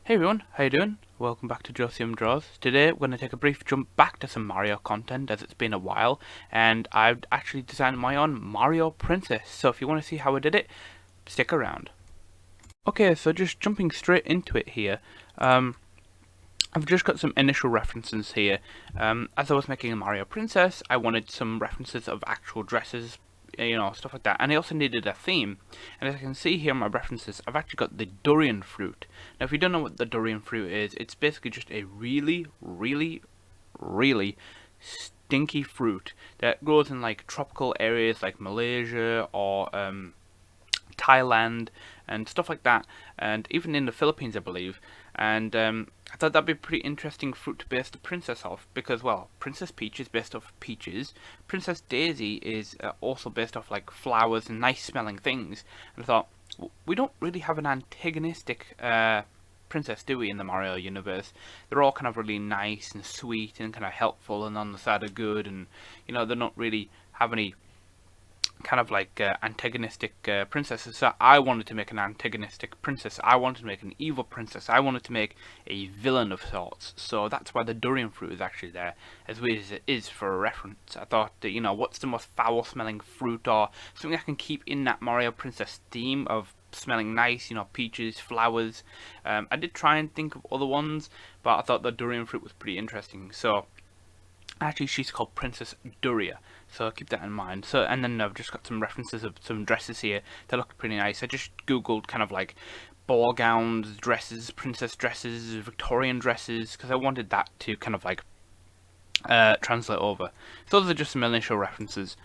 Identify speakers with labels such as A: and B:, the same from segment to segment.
A: Hey everyone, how you doing? Welcome back to JOECMDRAWZ. Today we're going to take a brief jump back to some Mario content as it's been a while, and I've actually designed my own Mario princess, so if you want to see how I did it, stick around. Okay, so just jumping straight into it here, I've just got some initial references here. As I was making a Mario princess, I wanted some references of actual dresses, stuff like that, and I also needed a theme. And as I can see here in my references, I've actually got the durian fruit. Now if you don't know what the durian fruit is, it's basically just a really stinky fruit that grows in like tropical areas like Malaysia or Thailand and stuff like that, and even in the Philippines I believe. And I thought that'd be a pretty interesting fruit to base the princess off, because well, Princess Peach is based off peaches, Princess Daisy is also based off like flowers and nice smelling things, and I thought, we don't really have an antagonistic princess, do we, in the Mario universe? They're all kind of really nice and sweet and kind of helpful and on the side of good, and they don't really have any kind of like antagonistic princesses. So I wanted to make an antagonistic princess. I wanted to make an evil princess. I wanted to make a villain of sorts. So that's why the durian fruit is actually there, as weird as it is for a reference. I thought that, what's the most foul smelling fruit or something I can keep in that Mario princess theme of smelling nice, peaches, flowers. I did try and think of other ones, but I thought the durian fruit was pretty interesting. So actually, she's called Princess Duria, so keep that in mind. So, and then I've just got some references of some dresses here that look pretty nice. I just googled kind of like ball gowns, dresses, princess dresses, Victorian dresses, because I wanted that to kind of like translate over. So those are just some initial references.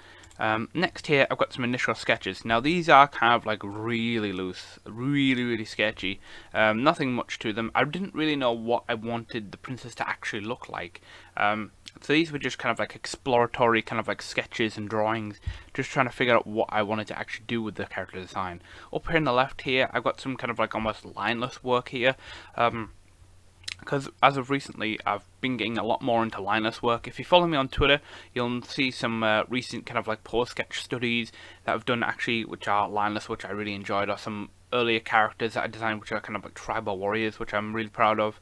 A: Next here, I've got some initial sketches. Now these are kind of like really loose, really sketchy. Nothing much to them. I didn't really know what I wanted the princess to actually look like. So these were just kind of like exploratory kind of like sketches and drawings, just trying to figure out what I wanted to actually do with the character design. Up here on the left here, I've got some kind of like almost lineless work here. Because as of recently, I've been getting a lot more into lineless work. If you follow me on Twitter, you'll see some recent kind of like post-sketch studies that I've done actually, which are lineless, which I really enjoyed, or some earlier characters that I designed, which are kind of like tribal warriors, which I'm really proud of.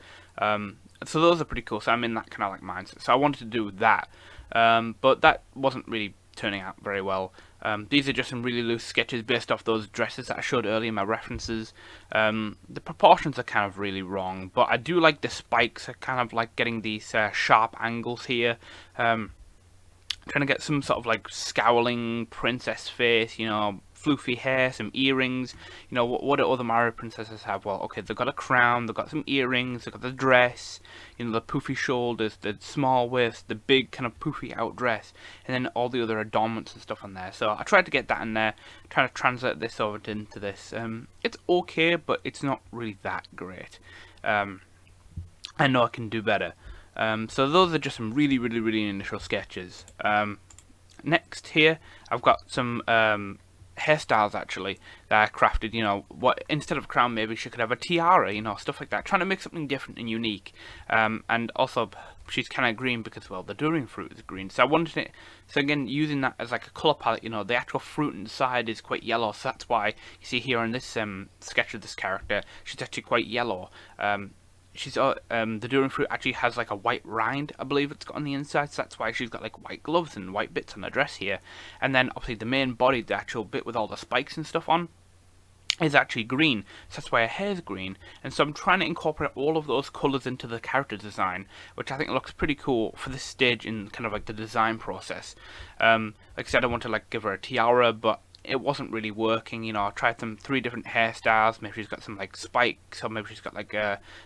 A: So those are pretty cool. So I'm in that kind of like mindset. So I wanted to do that, but that wasn't really turning out very well. These are just some really loose sketches based off those dresses that I showed earlier in my references. The proportions are kind of really wrong, but I do like the spikes. I kind of like getting these sharp angles here. Trying to get some sort of like scowling princess face, floofy hair, some earrings. What do other Mario princesses have? Well, okay, they've got a crown, they've got some earrings, they've got the dress, the poofy shoulders, the small waist, the big kind of poofy out dress, and then all the other adornments and stuff on there. So I tried to get that in there, trying to translate this over into this. It's okay, but it's not really that great. I know I can do better. So those are just some really initial sketches. Next here, I've got some hairstyles actually that I crafted. What instead of crown, maybe she could have a tiara, stuff like that. Trying to make something different and unique. And also, she's kind of green because, well, the durian fruit is green. So I wanted it. So again, using that as like a color palette. The actual fruit inside is quite yellow. So that's why you see here in this sketch of this character, she's actually quite yellow. The durian fruit actually has like a white rind, I believe it's got on the inside, so that's why she's got like white gloves and white bits on her dress here. And then obviously the main body, the actual bit with all the spikes and stuff on, is actually green, so that's why her hair's green. And so I'm trying to incorporate all of those colours into the character design, which I think looks pretty cool for this stage in kind of like the design process. Like I said, I want to like give her a tiara, but it wasn't really working. I tried some 3 different hairstyles. Maybe she's got some like spikes, or maybe she's got like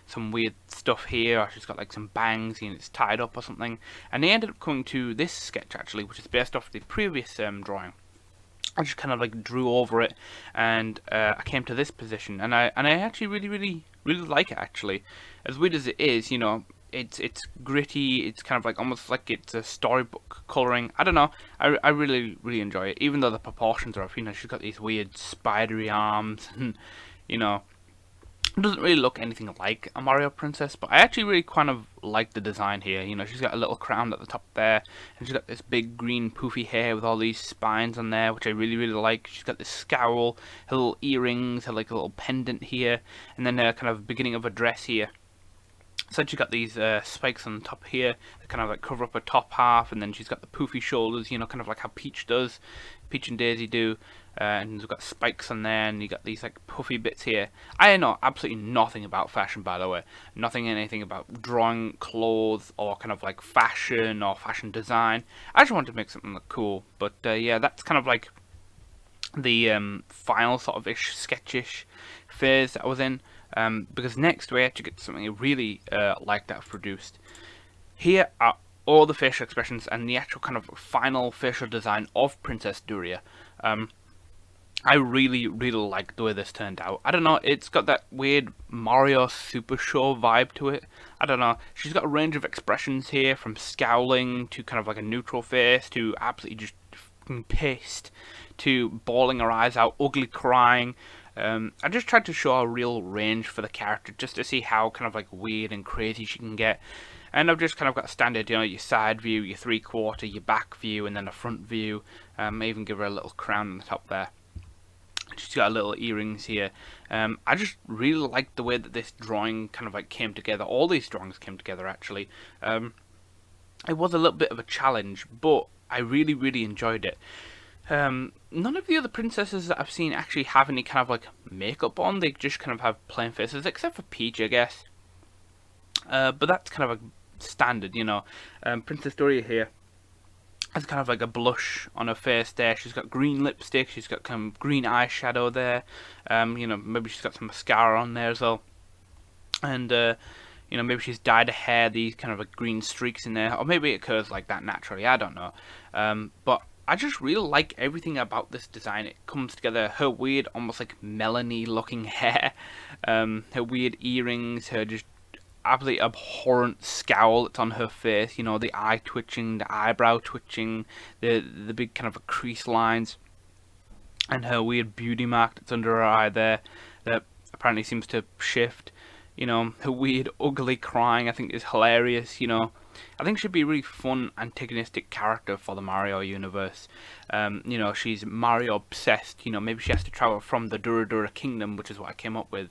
A: some weird stuff here, or she's got like some bangs and it's tied up or something. And they ended up coming to this sketch actually, which is based off the previous drawing. I just kind of like drew over it, and I came to this position, and I actually really like it actually. As weird as it is, it's gritty. It's kind of like almost like it's a storybook coloring. I don't know. I really enjoy it, even though the proportions are off. She's got these weird spidery arms, and It doesn't really look anything like a Mario princess, but I actually really kind of like the design here. You know, she's got a little crown at the top there, and she's got this big green poofy hair with all these spines on there, which I really, really like. She's got this scowl, her little earrings, her like a little pendant here, and then her kind of beginning of her dress here. So she's got these spikes on the top here that kind of like cover up her top half, and then she's got the poofy shoulders, you know, kind of like how Peach does, Peach and Daisy do, and we've got spikes on there, and you got these like puffy bits here. I know absolutely nothing about fashion, by the way, anything about drawing clothes or kind of like fashion or fashion design. I just wanted to make something look cool, but yeah, that's kind of like the final sort of sketchish phase that I was in. Because next we actually get something I really like that I've produced. Here are all the facial expressions and the actual kind of final facial design of Princess Duria. I really, really like the way this turned out. I don't know, it's got that weird Mario Super Show vibe to it. I don't know, she's got a range of expressions here, from scowling to kind of like a neutral face to absolutely just pissed to bawling her eyes out, ugly crying. I just tried to show a real range for the character, just to see how kind of like weird and crazy she can get. And I've just kind of got a standard, you know, your side view, your 3/4, your back view, and then a front view. I even give her a little crown on the top there. She's got little earrings here. I just really like the way that this drawing kind of like came together. All these drawings came together actually. It was a little bit of a challenge, but I really, really enjoyed it. None of the other princesses that I've seen actually have any kind of like makeup on. They just kind of have plain faces, except for Peach, I guess. But that's kind of a standard, you know. Princess Doria here has kind of like a blush on her face there. She's got green lipstick. She's got kind of green eyeshadow there. You know, maybe she's got some mascara on there as well. And you know, maybe she's dyed her hair these kind of like green streaks in there, or maybe it occurs like that naturally. I don't know. But I just really like everything about this design. It comes together. Her weird, almost like Melanie looking hair, her weird earrings, her just absolutely abhorrent scowl that's on her face, you know, the eye twitching, the eyebrow twitching, the big kind of crease lines, and her weird beauty mark that's under her eye there that apparently seems to shift. You know, her weird ugly crying I think is hilarious, you know. I think she'd be a really fun antagonistic character for the Mario universe. You know, she's Mario obsessed. You know, maybe she has to travel from the Dura Kingdom, which is what I came up with,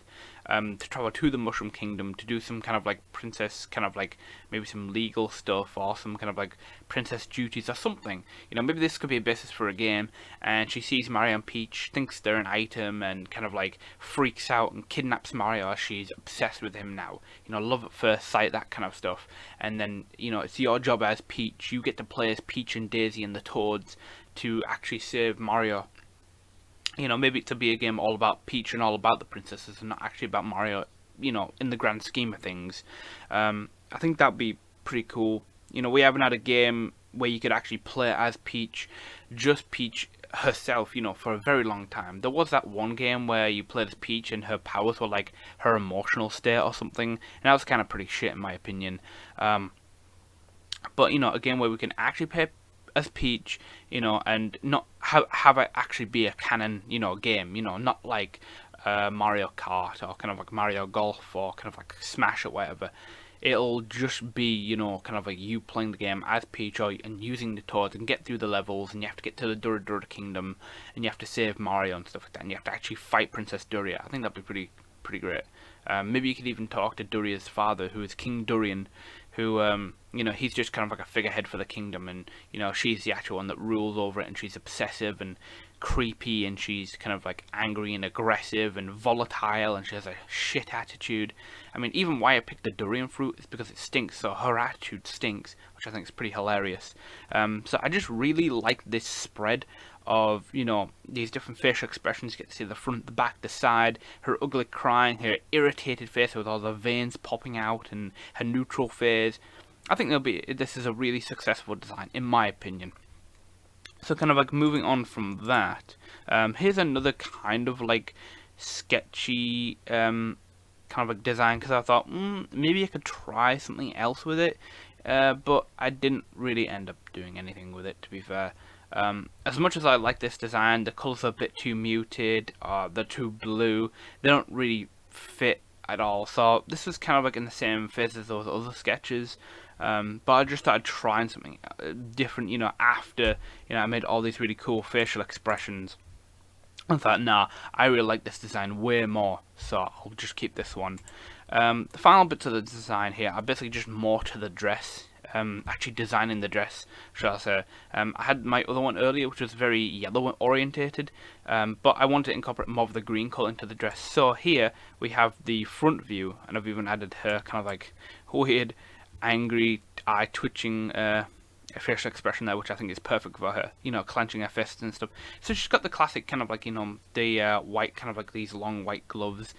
A: to travel to the Mushroom Kingdom to do some kind of like princess, kind of like maybe some legal stuff or some kind of like princess duties or something. You know, maybe this could be a basis for a game. And she sees Mario and Peach, thinks they're an item, and kind of like freaks out and kidnaps Mario as she's obsessed with him now. You know, love at first sight, that kind of stuff. And then, you know, it's your job as Peach. You get to play as Peach and Daisy and the Toads to actually save Mario. You know, maybe to be a game all about Peach and all about the princesses and not actually about Mario, you know, in the grand scheme of things. I think that'd be pretty cool. You know, we haven't had a game where you could actually play as Peach, just Peach herself, you know, for a very long time. There was that one game where you played as Peach and her powers were like her emotional state or something, and that was kind of pretty shit in my opinion. But, you know, a game where we can actually play as Peach, you know, and not have it actually be a canon, you know, game, you know, not like Mario Kart or kind of like Mario Golf or kind of like Smash or whatever. It'll just be, you know, kind of like you playing the game as Peach and using the Toads and get through the levels, and you have to get to the Dura Kingdom and you have to save Mario and stuff like that, and you have to actually fight Princess Duria. I think that'd be pretty great. Maybe you could even talk to Duria's father, who is King Durian, who, you know, he's just kind of like a figurehead for the kingdom, and, you know, she's the actual one that rules over it, and she's obsessive and creepy, and she's kind of like angry and aggressive and volatile, and she has a shit attitude. I mean, even why I picked the durian fruit is because it stinks, so her attitude stinks, which I think is pretty hilarious. So I just really like this spread of, you know, these different facial expressions. You get to see the front, the back, the side, her ugly crying, her irritated face with all the veins popping out, and her neutral phase. I think this is a really successful design, in my opinion. So kind of like moving on from that, here's another kind of like sketchy kind of like design, because I thought maybe I could try something else with it, but I didn't really end up doing anything with it, to be fair. As much as I like this design, the colours are a bit too muted, they're too blue, they don't really fit at all. So this was kind of like in the same phase as those other sketches. But I just started trying something different, after, I made all these really cool facial expressions. I thought, nah, I really like this design way more, so I'll just keep this one. The final bits of the design here are basically just more to the dress, actually designing the dress, shall I say. I had my other one earlier, which was very yellow orientated, but I wanted to incorporate more of the green colour into the dress. So here we have the front view, and I've even added her kind of like weird, angry, eye twitching facial expression there, which I think is perfect for her, clenching her fists and stuff. So she's got the classic kind of like, the white, kind of like these long white gloves.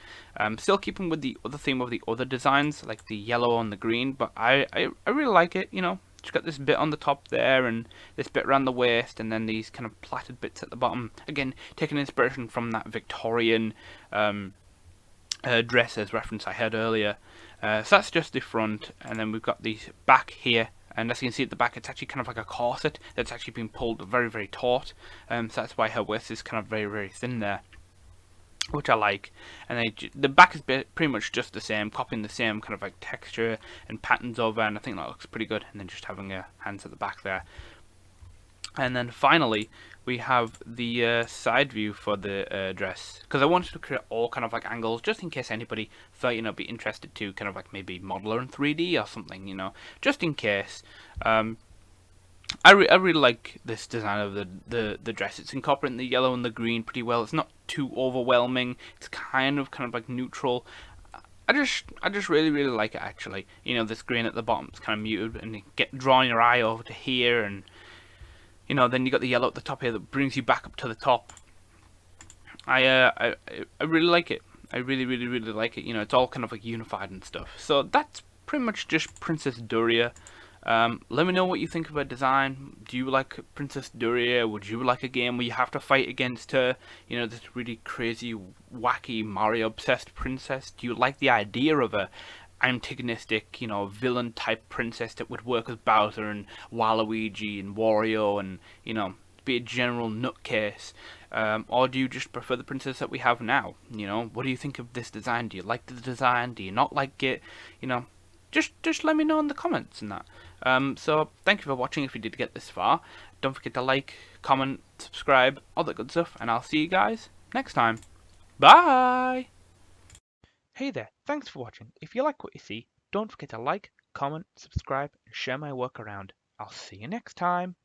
A: Still keeping with the other theme of the other designs, like the yellow and the green, but I really like it, She's got this bit on the top there, and this bit around the waist, and then these kind of plaited bits at the bottom. Again, taking inspiration from that Victorian dresses reference I had earlier. So that's just the front, and then we've got these back here. And as you can see at the back, it's actually kind of like a corset that's actually been pulled very, very taut. So that's why her waist is kind of very, very thin there, which I like. And then the back is pretty much just the same, copying the same kind of like texture and patterns over, and I think that looks pretty good. And then just having her hands at the back there. And then finally, we have the side view for the dress, because I wanted to create all kind of like angles, just in case anybody thought, be interested to kind of like maybe model her in 3D or something, just in case. I really like this design of the dress. It's incorporating the yellow and the green pretty well. It's not too overwhelming. It's kind of like neutral. I just really like it, actually. This green at the bottom is kind of muted, and you get drawing your eye over to here, and then you got the yellow at the top here that brings you back up to the top. I really like it. I really like it. It's all kind of like unified and stuff. So that's pretty much just Princess Duria. Let me know what you think of her design. Do you like Princess Duria? Would you like a game where you have to fight against her? This really crazy, wacky, Mario obsessed princess. Do you like the idea of a antagonistic, villain type princess that would work with Bowser and Waluigi and Wario and, be a general nutcase? Or do you just prefer the princess that we have now? What do you think of this design? Do you like the design? Do you not like it? Just let me know in the comments and that. So thank you for watching if you did get this far. Don't forget to like, comment, subscribe, all that good stuff, and I'll see you guys next time. Bye! Hey there, thanks for watching. If you like what you see, don't forget to like, comment, subscribe, and share my work around. I'll see you next time.